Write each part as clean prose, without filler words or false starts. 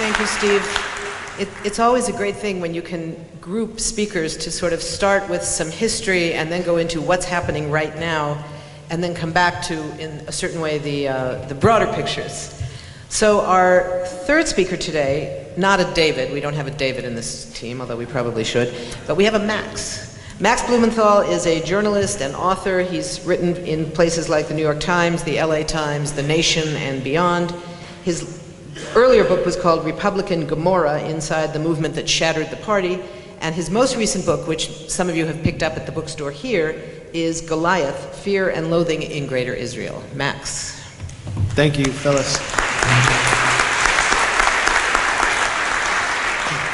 Thank you, Steve. It's always a great thing when you can group speakers to sort of start with some history and then go into what's happening right now, and then come back to, in a certain way, the broader pictures. So our third speaker today, not a David, we don't have a David in this team, although we probably should, but we have a Max. Max Blumenthal is a journalist and author. He's written in places like the New York Times, the LA Times, The Nation, and beyond. His earlier book was called Republican Gomorrah, Inside the Movement That Shattered the Party, and his most recent book, which some of you have picked up at the bookstore here, is Goliath, Fear and Loathing in Greater Israel. Max. Thank you, Phyllis.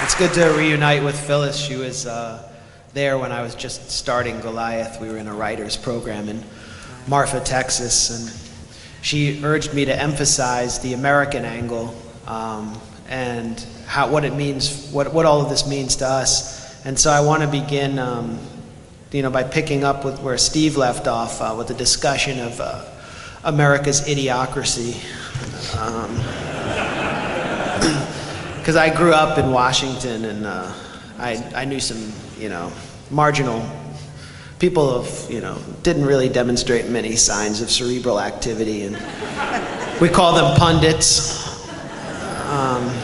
It's good to reunite with Phyllis. She was there when I was just starting Goliath. We were in a writer's program in Marfa, Texas, and she urged me to emphasize the American angle and what it means, what all of this means to us. And so I want to begin, by picking up with where Steve left off with the discussion of America's idiocracy. Because I grew up in Washington, and I knew some, marginal people didn't really demonstrate many signs of cerebral activity, and we call them pundits.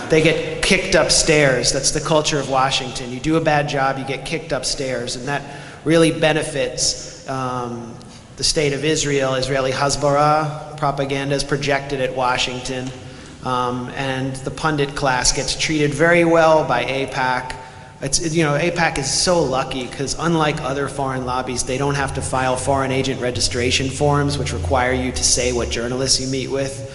They get kicked upstairs. That's the culture of Washington. You do a bad job, you get kicked upstairs, and that really benefits the state of Israel. Israeli Hasbara propaganda is projected at Washington, and the pundit class gets treated very well by AIPAC. AIPAC is so lucky because unlike other foreign lobbies, they don't have to file foreign agent registration forms, which require you to say what journalists you meet with.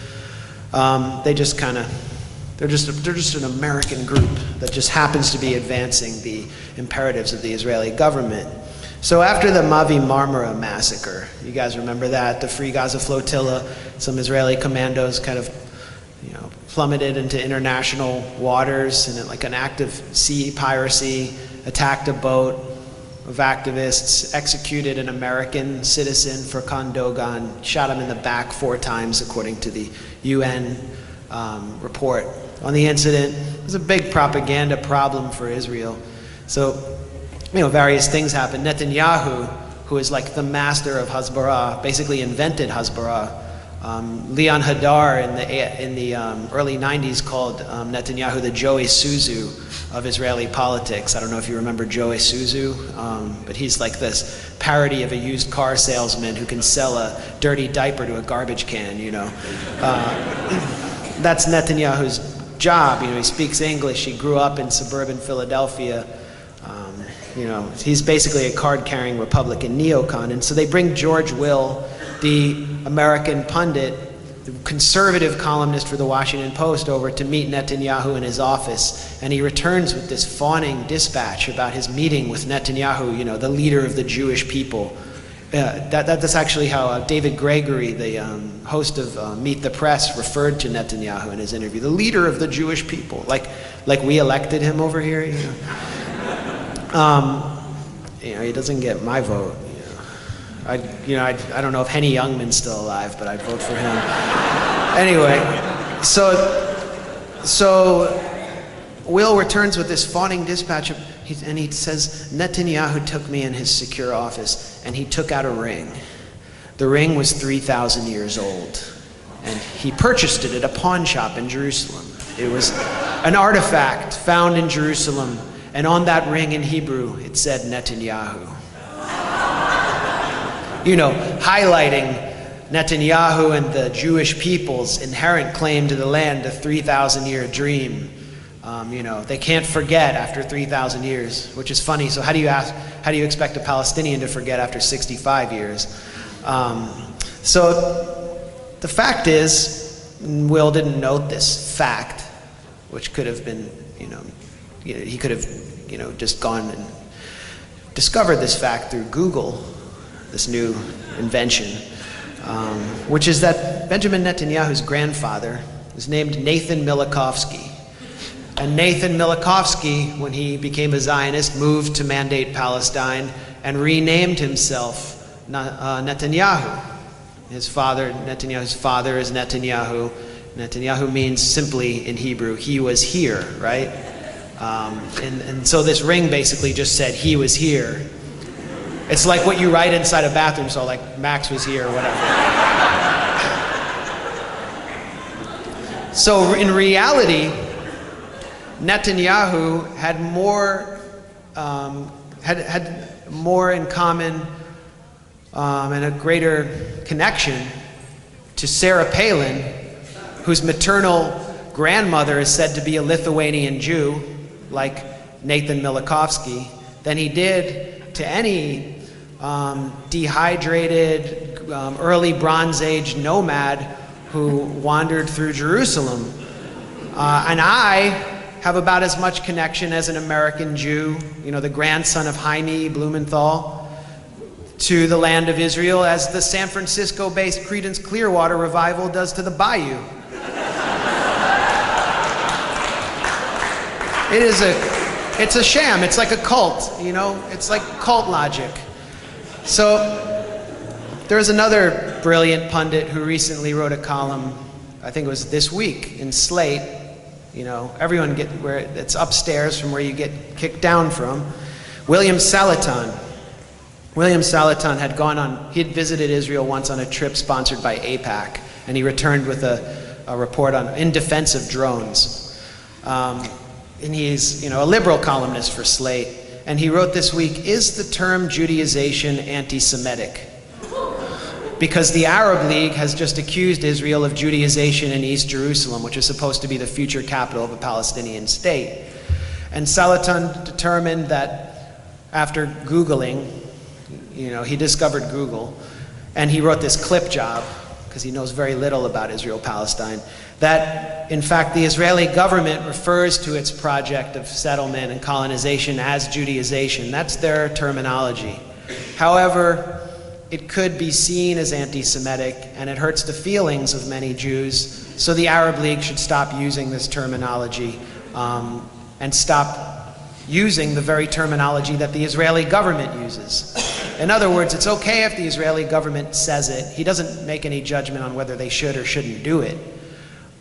They're just an American group that just happens to be advancing the imperatives of the Israeli government. So after the Mavi Marmara massacre, you guys remember that, the Free Gaza Flotilla, some Israeli commandos kind of plummeted into international waters and like an act of sea piracy, attacked a boat of activists, executed an American citizen, Furkan Dogan, shot him in the back 4 times according to the UN report on the incident. It was a big propaganda problem for Israel. So, various things happened. Netanyahu, who is like the master of Hasbara, basically invented Hasbara. Leon Hadar in the early 90s called Netanyahu the Joey Suzu of Israeli politics. I don't know if you remember Joey Suzu, but he's like this parody of a used car salesman who can sell a dirty diaper to a garbage can, That's Netanyahu's job. He speaks English. He grew up in suburban Philadelphia. He's basically a card-carrying Republican neocon. And so they bring George Will, the American pundit, the conservative columnist for the Washington Post, over to meet Netanyahu in his office. And he returns with this fawning dispatch about his meeting with Netanyahu, the leader of the Jewish people. That's actually how David Gregory, the host of Meet the Press, referred to Netanyahu in his interview. The leader of the Jewish people, like we elected him over here. He doesn't get my vote. I don't know if Henny Youngman's still alive, but I'd vote for him. Anyway, so Will returns with this fawning dispatch, and he says, Netanyahu took me in his secure office, and he took out a ring. The ring was 3,000 years old, and he purchased it at a pawn shop in Jerusalem. It was an artifact found in Jerusalem, and on that ring in Hebrew, it said Netanyahu. Highlighting Netanyahu and the Jewish people's inherent claim to the land, a 3,000-year dream. They can't forget after 3,000 years, which is funny. So how do you expect a Palestinian to forget after 65 years? So the fact is, Will didn't note this fact, which could have been, he could have, just gone and discovered this fact through Google, this new invention, which is that Benjamin Netanyahu's grandfather was named Nathan Milakovsky. And Nathan Milakovsky, when he became a Zionist, moved to Mandate Palestine and renamed himself Netanyahu. Netanyahu's father is Netanyahu, Netanyahu means simply in Hebrew, he was here, right? And so this ring basically just said, he was here. It's like what you write inside a bathroom, so like Max was here or whatever. So in reality, Netanyahu had more in common and a greater connection to Sarah Palin, whose maternal grandmother is said to be a Lithuanian Jew, like Nathan Milikovsky, than he did to any dehydrated early Bronze Age nomad who wandered through Jerusalem. And I have about as much connection as an American Jew, the grandson of Jaime Blumenthal, to the land of Israel as the San Francisco-based Creedence Clearwater Revival does to the Bayou. It's a sham. It's like a cult, It's like cult logic. So there's another brilliant pundit who recently wrote a column, I think it was this week, in Slate. Everyone where it's upstairs from where you get kicked down from. William Salatin. William Salatin had he had visited Israel once on a trip sponsored by AIPAC, and he returned with a report in defense of drones. And he's, a liberal columnist for Slate, and he wrote this week, "Is the term Judaization anti-Semitic?" Because the Arab League has just accused Israel of Judaization in East Jerusalem, which is supposed to be the future capital of a Palestinian state. And Salatin determined that after Googling, he discovered Google, and he wrote this clip job, because he knows very little about Israel-Palestine, that in fact the Israeli government refers to its project of settlement and colonization as Judaization. That's their terminology. However, it could be seen as anti-Semitic, and it hurts the feelings of many Jews, so the Arab League should stop using this terminology and stop using the very terminology that the Israeli government uses. In other words, it's okay if the Israeli government says it. He doesn't make any judgment on whether they should or shouldn't do it.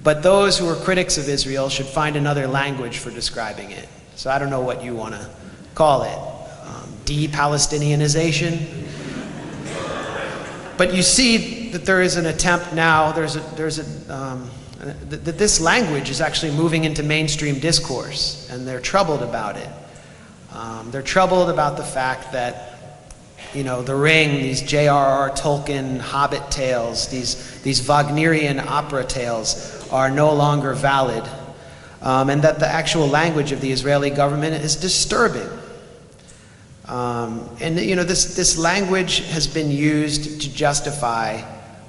But those who are critics of Israel should find another language for describing it. So I don't know what you want to call it. De-Palestinianization? But you see that there is an attempt now, that this language is actually moving into mainstream discourse, and they're troubled about it. They're troubled about the fact that, The Ring, these J.R.R. Tolkien Hobbit tales, these Wagnerian opera tales are no longer valid, and that the actual language of the Israeli government is disturbing. This language has been used to justify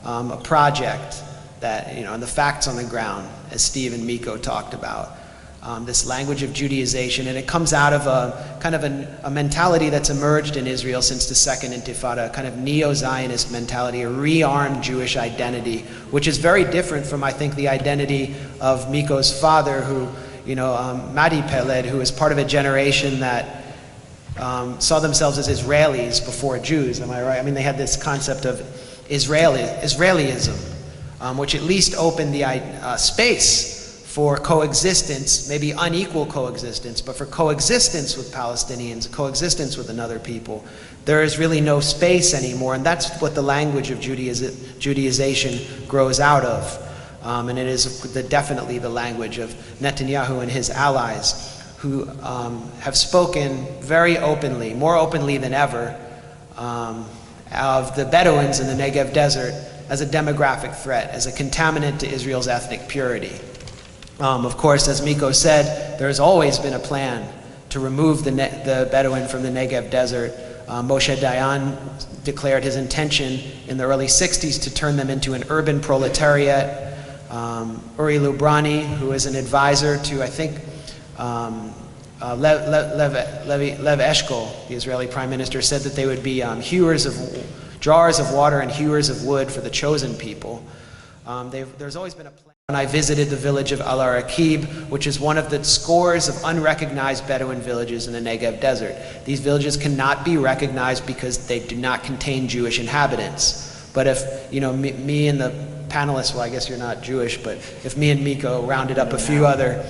a project that, and the facts on the ground, as Steve and Miko talked about. This language of Judaization, and it comes out of a kind of a mentality that's emerged in Israel since the Second Intifada, a kind of neo-Zionist mentality, a rearmed Jewish identity, which is very different from, I think, the identity of Miko's father, who, Miko Peled, who is part of a generation that saw themselves as Israelis before Jews. Am I right? I mean, they had this concept of Israelism, which at least opened the space for coexistence, maybe unequal coexistence, but for coexistence with Palestinians, coexistence with another people. There is really no space anymore, and that's what the language of Judaization grows out of. And it is definitely the language of Netanyahu and his allies, who have spoken very openly, more openly than ever, of the Bedouins in the Negev desert as a demographic threat, as a contaminant to Israel's ethnic purity. Of course, as Miko said, there has always been a plan to remove the Bedouin from the Negev desert. Moshe Dayan declared his intention in the early 60s to turn them into an urban proletariat. Uri Lubrani, who is an advisor to, I think, Lev Eshkol, the Israeli prime minister, said that they would be jars of water and hewers of wood for the chosen people. There's always been a plan. When I visited the village of Al-Araqib, which is one of the scores of unrecognized Bedouin villages in the Negev desert. These villages cannot be recognized because they do not contain Jewish inhabitants. But if me and the panelists, well, I guess you're not Jewish, but if me and Miko rounded up a few other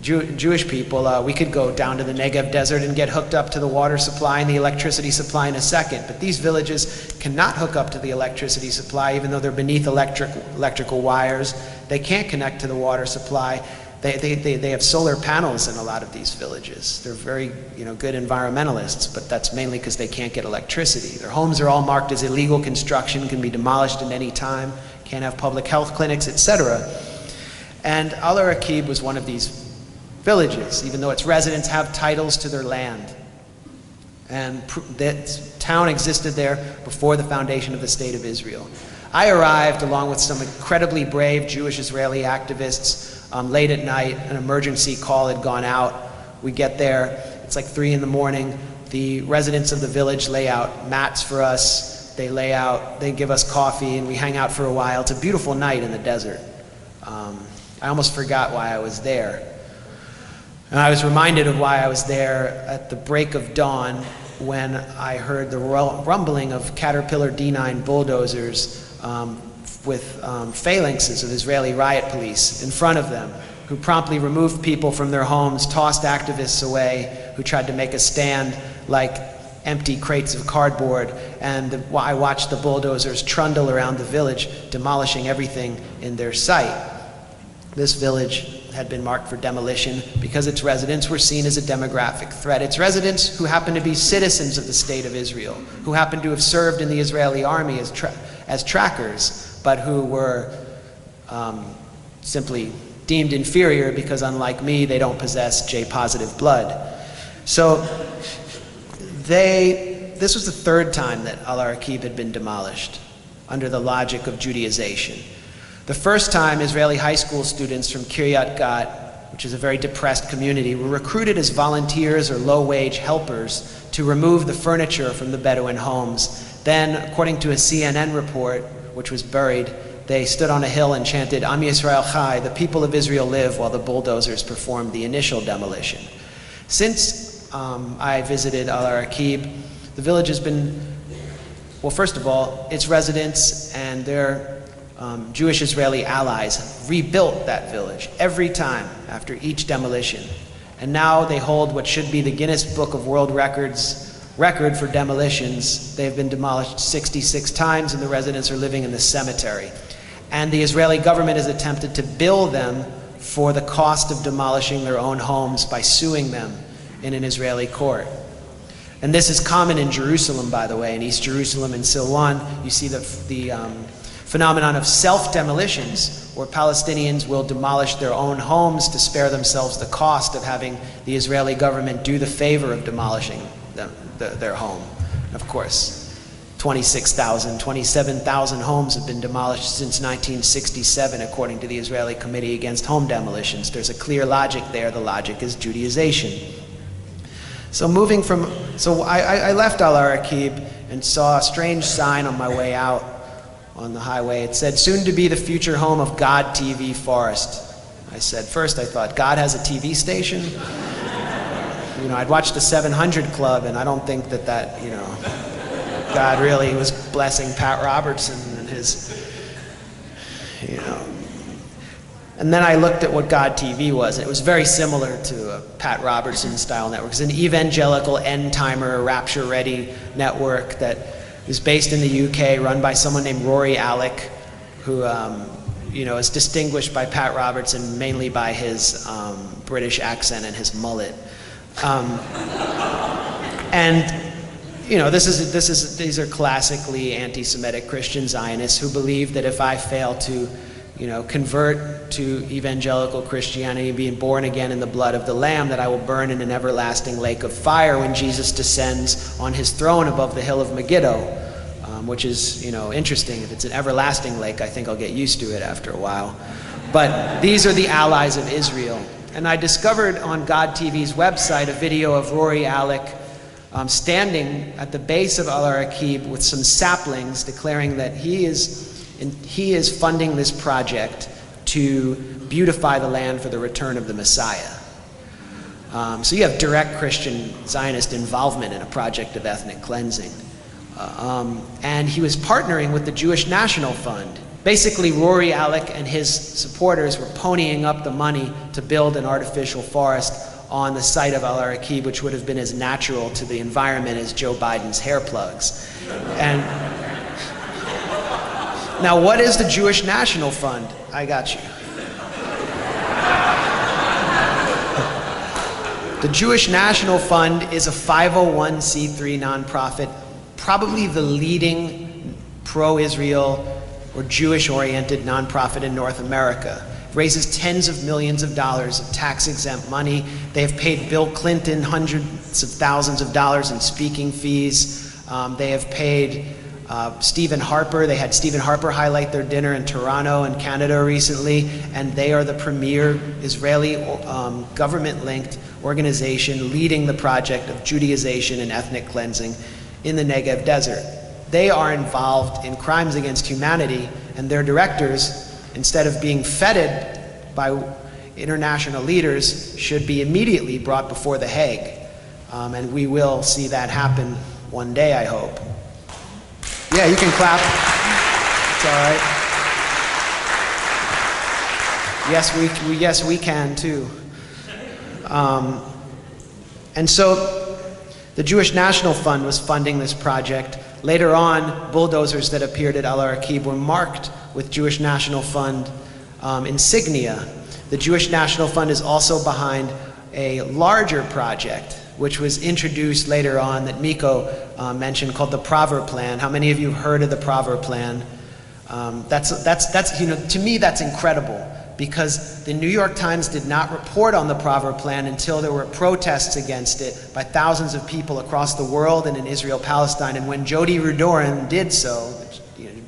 Jewish people, we could go down to the Negev desert and get hooked up to the water supply and the electricity supply in a second. But these villages cannot hook up to the electricity supply, even though they're beneath electrical wires. They can't connect to the water supply. They have solar panels in a lot of these villages. They're very good environmentalists, but that's mainly because they can't get electricity. Their homes are all marked as illegal construction, can be demolished at any time, can't have public health clinics, etc. And Al-Araqib was one of these villages, even though its residents have titles to their land. And that town existed there before the foundation of the State of Israel. I arrived along with some incredibly brave Jewish-Israeli activists late at night. An emergency call had gone out. We get there, it's like 3 in the morning. The residents of the village lay out mats for us. They give us coffee, and we hang out for a while. It's a beautiful night in the desert. I almost forgot why I was there. And I was reminded of why I was there at the break of dawn when I heard the rumbling of Caterpillar D9 bulldozers with phalanxes of Israeli riot police in front of them, who promptly removed people from their homes, tossed activists away who tried to make a stand like empty crates of cardboard. And I watched the bulldozers trundle around the village, demolishing everything in their sight. This village had been marked for demolition because its residents were seen as a demographic threat. Its residents, who happened to be citizens of the State of Israel, who happened to have served in the Israeli army as trackers, but who were simply deemed inferior because, unlike me, they don't possess J-positive blood. So this was the third time that Al-Araqib had been demolished under the logic of Judaization. The first time, Israeli high school students from Kiryat Gat, which is a very depressed community, were recruited as volunteers or low-wage helpers to remove the furniture from the Bedouin homes. Then, according to a CNN report, which was buried, they stood on a hill and chanted, Am Yisrael Chai, the people of Israel live, while the bulldozers performed the initial demolition. Since I visited Al-Araqib, the village has been, well, first of all, its residents and their Jewish-Israeli allies rebuilt that village every time after each demolition. And now they hold what should be the Guinness Book of World Records record for demolitions. They've been demolished 66 times, and the residents are living in the cemetery. And the Israeli government has attempted to bill them for the cost of demolishing their own homes by suing them in an Israeli court. And this is common in Jerusalem, by the way. In East Jerusalem and Silwan, you see the phenomenon of self-demolitions, where Palestinians will demolish their own homes to spare themselves the cost of having the Israeli government do the favor of demolishing their home. Of course, 27,000 homes have been demolished since 1967, according to the Israeli Committee Against Home Demolitions. There's a clear logic there. The logic is Judaization. So I left Al-Araqib and saw a strange sign on my way out on the highway. It said, soon to be the future home of God TV Forest. I said, first I thought, God has a TV station? I'd watched the 700 Club, and I don't think that God really was blessing Pat Robertson and his, And then I looked at what God TV was, and it was very similar to a Pat Robertson style network. It's an evangelical end-timer, rapture-ready network that is based in the UK, run by someone named Rory Alec, who is distinguished by Pat Robertson mainly by his British accent and his mullet. These are classically anti-Semitic Christian Zionists who believe that if I fail to convert to evangelical Christianity, being born again in the blood of the Lamb, that I will burn in an everlasting lake of fire when Jesus descends on his throne above the hill of Megiddo, which is, interesting. If it's an everlasting lake, I think I'll get used to it after a while. But these are the allies of Israel. And I discovered on God TV's website a video of Rory Alec standing at the base of Al-Araqib with some saplings, declaring that he is funding this project to beautify the land for the return of the Messiah. So you have direct Christian Zionist involvement in a project of ethnic cleansing. And he was partnering with the Jewish National Fund basically Rory Alec and his supporters were ponying up the money to build an artificial forest on the site of Al-Araqib, which would have been as natural to the environment as Joe Biden's hair plugs. And now, what is the Jewish National Fund? I got you. The Jewish National Fund is a 501c3 nonprofit, probably the leading pro-Israel or Jewish-oriented nonprofit in North America. It raises tens of millions of dollars of tax-exempt money. They have paid Bill Clinton hundreds of thousands of dollars in speaking fees. They have paid Stephen Harper. They had Stephen Harper highlight their dinner in Toronto in Canada recently, and they are the premier Israeli government-linked organization leading the project of Judaization and ethnic cleansing in the Negev desert. They are involved in crimes against humanity, and their directors, instead of being feted by international leaders, should be immediately brought before the Hague. And we will see that happen one day, I hope. Yeah, you can clap. It's all right. Yes, we can too. And so the Jewish National Fund was funding this project. Later on, bulldozers that appeared at Al-Araqib were marked with Jewish National Fund insignia. The Jewish National Fund is also behind a larger project, which was introduced later on that Miko mentioned, called the Proverb Plan. How many of you have heard of the Proverb Plan? That's you know, to me that's incredible, because the New York Times did not report on the Proverb Plan until there were protests against it by thousands of people across the world and in Israel, Palestine. And when Jody Rudoren did so,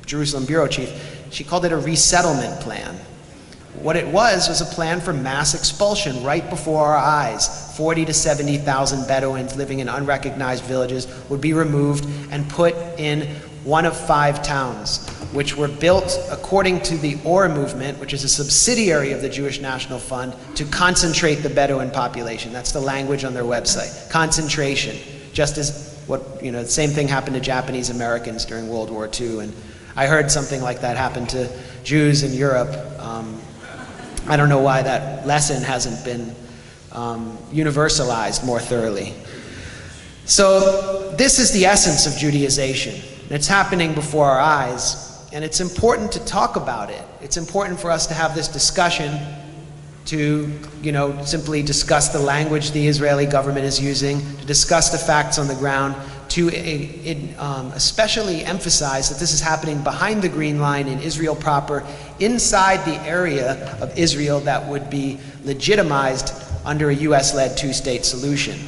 Jerusalem bureau chief, she called it a resettlement plan. What it was a plan for mass expulsion right before our eyes. 40 to 70,000 Bedouins living in unrecognized villages would be removed and put in one of 5 towns, which were built according to the Or movement, which is a subsidiary of the Jewish National Fund, to concentrate the Bedouin population. That's the language on their website. Concentration. Just as the same thing happened to Japanese Americans during World War II. And I heard something like that happen to Jews in Europe. I don't know why that lesson hasn't been universalized more thoroughly. So this is the essence of Judaization. It's happening before our eyes, and it's important to talk about it. It's important for us to have this discussion, to simply discuss the language the Israeli government is using, to discuss the facts on the ground, to especially emphasize that this is happening behind the Green Line in Israel proper, inside the area of Israel that would be legitimized under a US-led two-state solution.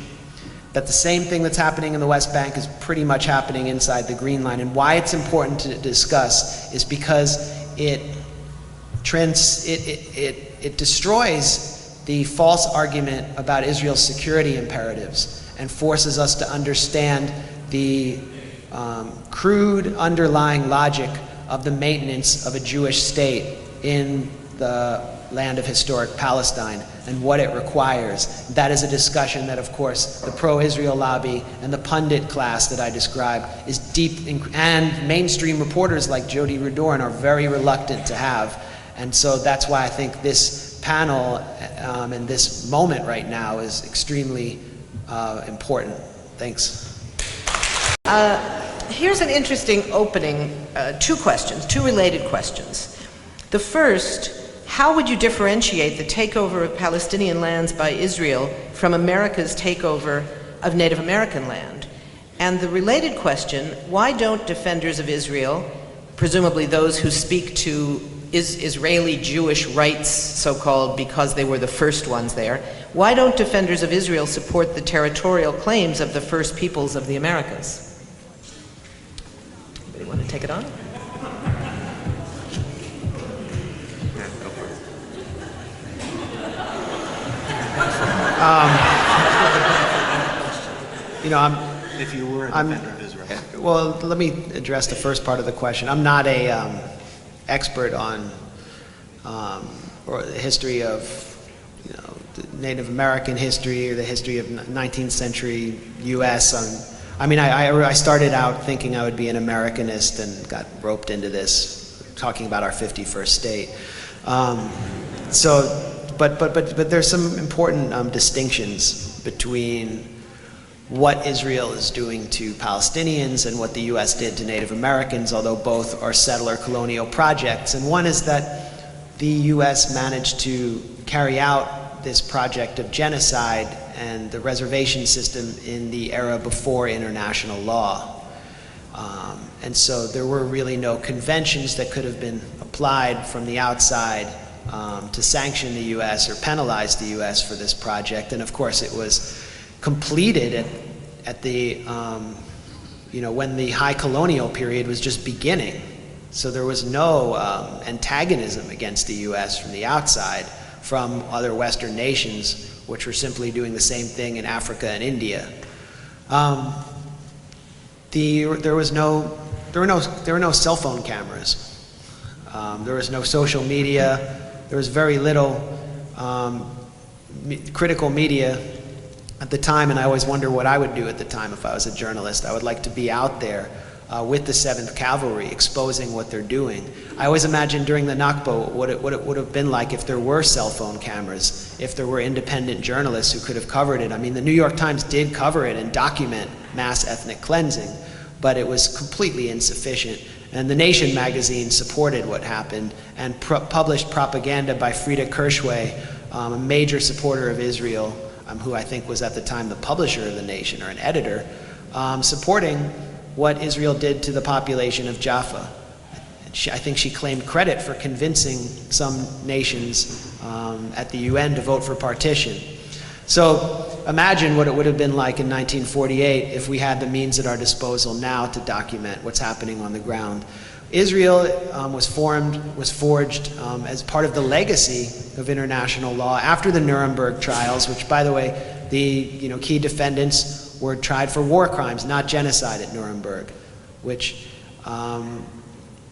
That the same thing that's happening in the West Bank is pretty much happening inside the Green Line. And why it's important to discuss is because it destroys the false argument about Israel's security imperatives and forces us to understand the crude underlying logic of the maintenance of a Jewish state in the land of historic Palestine and what it requires. That is a discussion that, of course, the pro-Israel lobby and the pundit class that I described is deep in, and mainstream reporters like Jody Rudoren are very reluctant to have. And so that's why I think this panel and this moment right now is extremely important. Thanks. Here's an interesting opening, 2 questions, 2 related questions. The first, how would you differentiate the takeover of Palestinian lands by Israel from America's takeover of Native American land? And the related question, why don't defenders of Israel, presumably those who speak to Israeli Jewish rights, so-called, because they were the first ones there, why don't defenders of Israel support the territorial claims of the first peoples of the Americas? Anybody want to take it on? If you were a defender of Israel. Well, let me address the first part of the question. I'm not a expert on or the history of the Native American history or the history of 19th century U.S. I started out thinking I would be an Americanist and got roped into this talking about our 51st state. But there's some important distinctions between what Israel is doing to Palestinians and what the U.S. did to Native Americans, although both are settler colonial projects. And one is that the U.S. managed to carry out this project of genocide and the reservation system in the era before international law. And so there were really no conventions that could have been applied from the outside to sanction the U.S. or penalize the U.S. for this project. And of course it was completed at the, when the high colonial period was just beginning. So there was no antagonism against the U.S. from the outside from other Western nations, which were simply doing the same thing in Africa and India. There were no cell phone cameras. There was no social media. There was very little critical media at the time, and I always wonder what I would do at the time if I was a journalist. I would like to be out there with the 7th Cavalry, exposing what they're doing. I always imagine during the Nakba what it would have been like if there were cell phone cameras, if there were independent journalists who could have covered it. I mean, the New York Times did cover it and document mass ethnic cleansing, but it was completely insufficient. And The Nation magazine supported what happened and published propaganda by Frida Kirchwey, a major supporter of Israel, who I think was at the time the publisher of The Nation, or an editor, supporting what Israel did to the population of Jaffa. I think she claimed credit for convincing some nations at the UN to vote for partition. So imagine what it would have been like in 1948 if we had the means at our disposal now to document what's happening on the ground. Israel was forged as part of the legacy of international law after the Nuremberg trials, which, by the way, the key defendants were tried for war crimes, not genocide at Nuremberg, which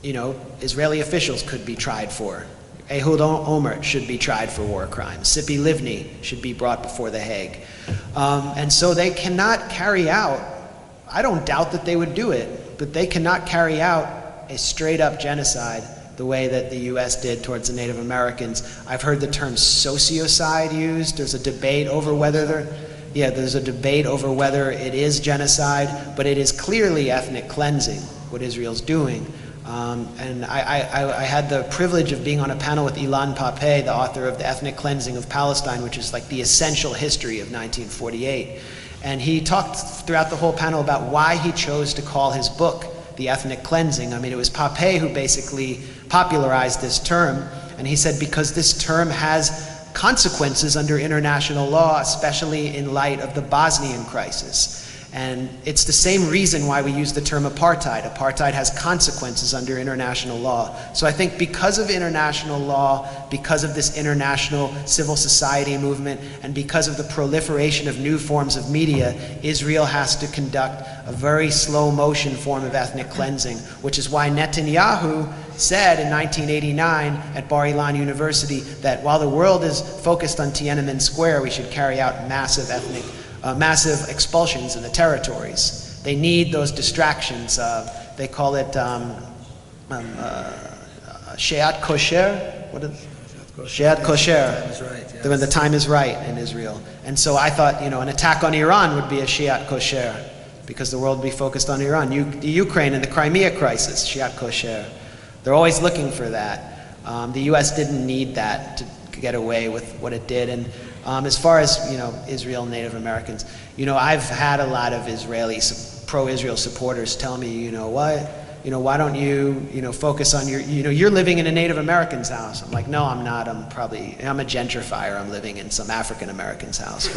Israeli officials could be tried for. Ehud Olmert should be tried for war crimes. Tzipi Livni should be brought before the Hague. And so they cannot carry out, I don't doubt that they would do it, but they cannot carry out a straight-up genocide the way that the U.S. did towards the Native Americans. I've heard the term sociocide used. There's a debate over whether there's a debate over whether it is genocide, but it is clearly ethnic cleansing, what Israel's doing. And I had the privilege of being on a panel with Ilan Pape, the author of The Ethnic Cleansing of Palestine, which is like the essential history of 1948. And he talked throughout the whole panel about why he chose to call his book The Ethnic Cleansing. I mean, it was Pape who basically popularized this term, and he said because this term has consequences under international law, especially in light of the Bosnian crisis. And it's the same reason why we use the term apartheid. Apartheid has consequences under international law. So I think because of international law, because of this international civil society movement, and because of the proliferation of new forms of media, Israel has to conduct a very slow motion form of ethnic cleansing, which is why Netanyahu said in 1989 at Bar-Ilan University that while the world is focused on Tiananmen Square, we should carry out massive expulsions in the territories. They need those distractions. They call it Sheat Kosher. What is Sheat Kosher? When the time is right in Israel. And so I thought, an attack on Iran would be a Sheat Kosher because the world would be focused on Iran. The Ukraine and the Crimea crisis, Sheat Kosher. They're always looking for that. The U.S. didn't need that to get away with what it did. And as far as Israel and Native Americans, I've had a lot of Israeli pro-Israel supporters tell me, why don't you focus on you're living in a Native American's house. I'm like, no, I'm not. I'm a gentrifier. I'm living in some African American's house.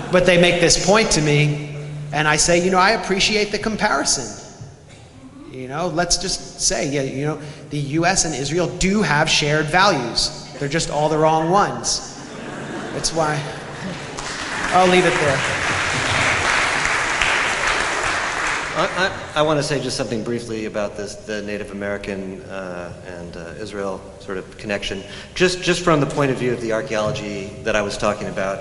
But they make this point to me, and I say, I appreciate the comparison. Let's just say, the U.S. and Israel do have shared values. They're just all the wrong ones. That's why I'll leave it there. I want to say just something briefly about the Native American and Israel sort of connection, just from the point of view of the archaeology that I was talking about,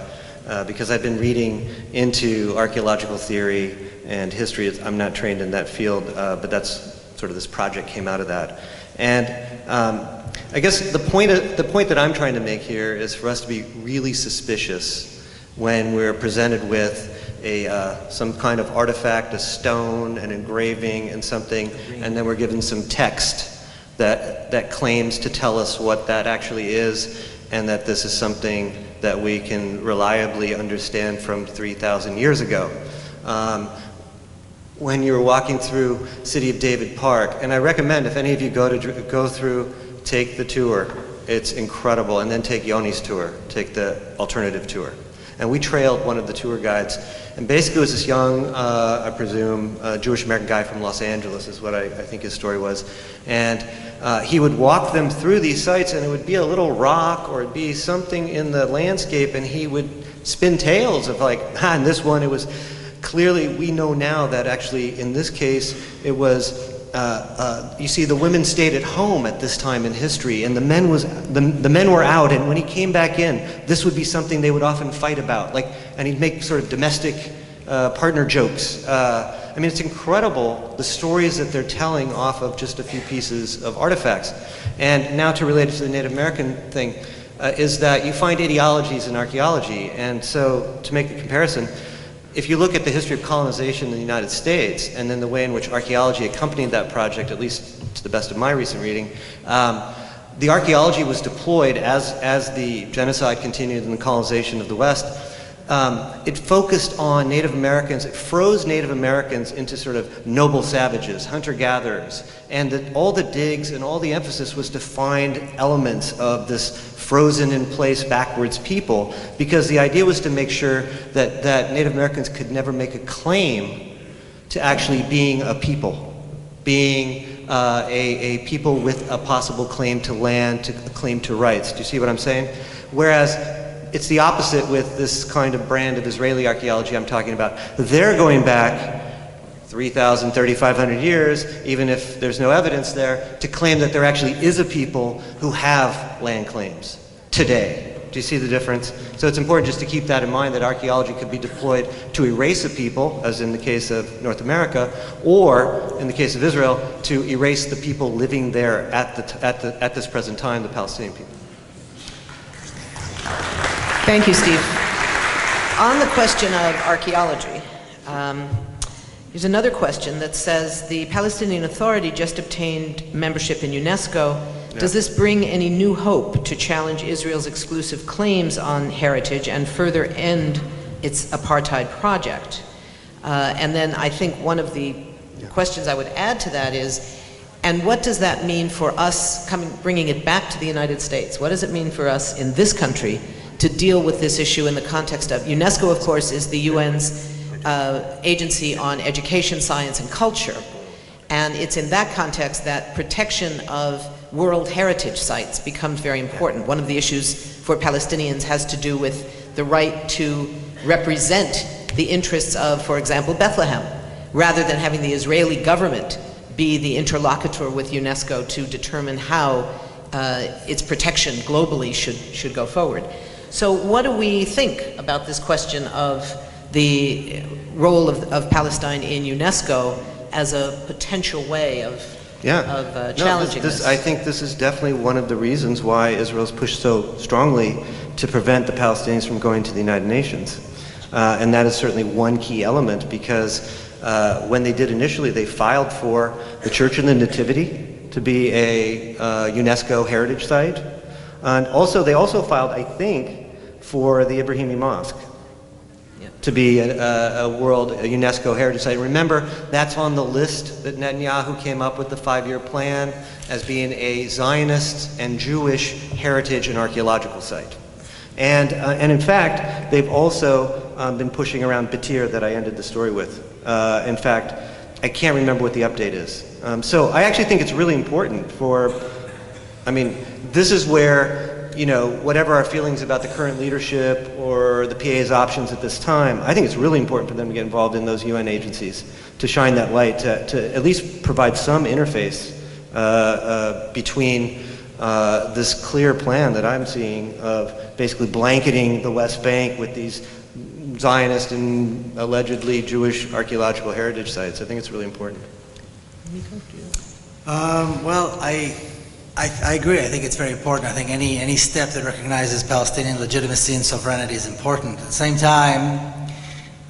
because I've been reading into archaeological theory and history. I'm not trained in that field, but that's sort of this project came out of that. And I guess the point that I'm trying to make here is for us to be really suspicious when we're presented with some kind of artifact, a stone, an engraving, and something, and then we're given some text that claims to tell us what that actually is, and that this is something that we can reliably understand from 3,000 years ago. When you're walking through City of David Park, and I recommend if any of you go through, take the tour. It's incredible, and then take Yoni's tour, take the alternative tour. And we trailed one of the tour guides, and basically it was this young, I presume, Jewish-American guy from Los Angeles is what I think his story was. And he would walk them through these sites, and it would be a little rock, or it'd be something in the landscape, and he would spin tales of like, in this one it was, clearly we know now that actually in this case it was, you see, the women stayed at home at this time in history, and the men were out, and when he came back in, this would be something they would often fight about, like, and he'd make sort of domestic partner jokes. I mean, it's incredible the stories that they're telling off of just a few pieces of artifacts. And now to relate it to the Native American thing, is that you find ideologies in archaeology, and so to make the comparison, if you look at the history of colonization in the United States, and then the way in which archaeology accompanied that project, at least to the best of my recent reading, the archaeology was deployed as the genocide continued in the colonization of the West. It focused on Native Americans, it froze Native Americans into sort of noble savages, hunter-gatherers, and all the digs and all the emphasis was to find elements of this frozen in place backwards people, because the idea was to make sure that Native Americans could never make a claim to actually being a people, being a people with a possible claim to land, a claim to rights. Do you see what I'm saying? Whereas it's the opposite with this kind of brand of Israeli archaeology I'm talking about. They're going back 3,000, 3,500 years, even if there's no evidence there, to claim that there actually is a people who have land claims today. Do you see the difference? So it's important just to keep that in mind, that archaeology could be deployed to erase a people, as in the case of North America, or in the case of Israel, to erase the people living there at this present time, the Palestinian people. Thank you, Steve. On the question of archaeology, there's another question that says the Palestinian Authority just obtained membership in UNESCO. Yeah. Does this bring any new hope to challenge Israel's exclusive claims on heritage and further end its apartheid project? And then I think one of the questions I would add to that is, and what does that mean for us bringing it back to the United States? What does it mean for us in this country to deal with this issue in the context of UNESCO, of course, is the UN's agency on education, science, and culture. And it's in that context that protection of World Heritage sites becomes very important. One of the issues for Palestinians has to do with the right to represent the interests of, for example, Bethlehem, rather than having the Israeli government be the interlocutor with UNESCO to determine how its protection globally should go forward. So what do we think about this question of the role of Palestine in UNESCO as a potential way of challenging this? I think this is definitely one of the reasons why Israel's pushed so strongly to prevent the Palestinians from going to the United Nations. And that is certainly one key element, because when they did initially, they filed for the Church of the Nativity to be a UNESCO heritage site. And also, they also filed, I think, for the Ibrahimi Mosque to be a UNESCO heritage site. Remember, that's on the list that Netanyahu came up with, the 5-year plan, as being a Zionist and Jewish heritage and archaeological site. And in fact, they've also been pushing around Batir that I ended the story with. In fact, I can't remember what the update is. So I actually think it's really important this is where, whatever our feelings about the current leadership or the PA's options at this time, I think it's really important for them to get involved in those UN agencies, to shine that light, to at least provide some interface between this clear plan that I'm seeing of basically blanketing the West Bank with these Zionist and allegedly Jewish archaeological heritage sites. I think it's really important. Miko, do you? Well, I agree. I think it's very important. I think any step that recognizes Palestinian legitimacy and sovereignty is important. At the same time,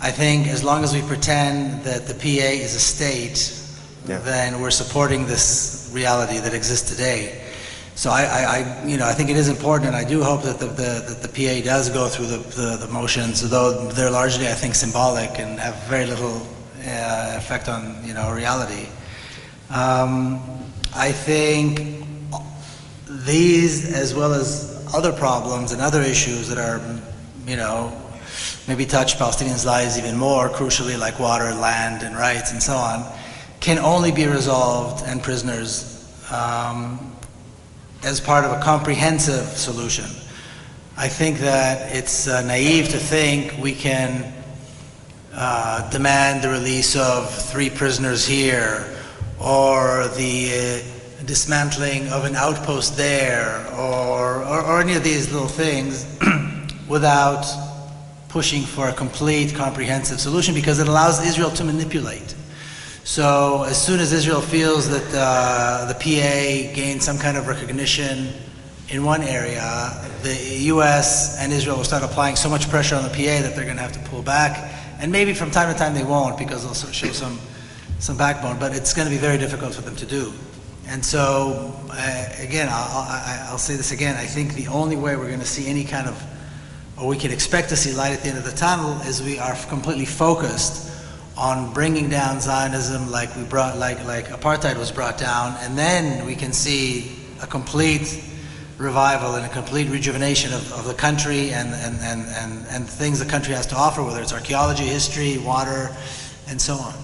I think as long as we pretend that the PA is a state, then we're supporting this reality that exists today. So I think it is important, and I do hope that the PA does go through the motions, though they're largely, I think, symbolic and have very little effect on reality. I think these, as well as other problems and other issues that are, maybe touch Palestinians' lives even more crucially, like water, land, and rights, and so on, can only be resolved and prisoners as part of a comprehensive solution. I think that it's naive to think we can demand the release of 3 prisoners here, or the dismantling of an outpost there, or any of these little things without pushing for a complete, comprehensive solution, because it allows Israel to manipulate. So as soon as Israel feels that the PA gains some kind of recognition in one area, the US and Israel will start applying so much pressure on the PA that they're going to have to pull back. And maybe from time to time they won't, because they'll show some backbone, but it's going to be very difficult for them to do. And so, again, I'll say this again, I think the only way we're going to see any kind of, or we can expect to see light at the end of the tunnel, is we are completely focused on bringing down Zionism like apartheid was brought down, and then we can see a complete revival and a complete rejuvenation of the country and things the country has to offer, whether it's archaeology, history, water, and so on.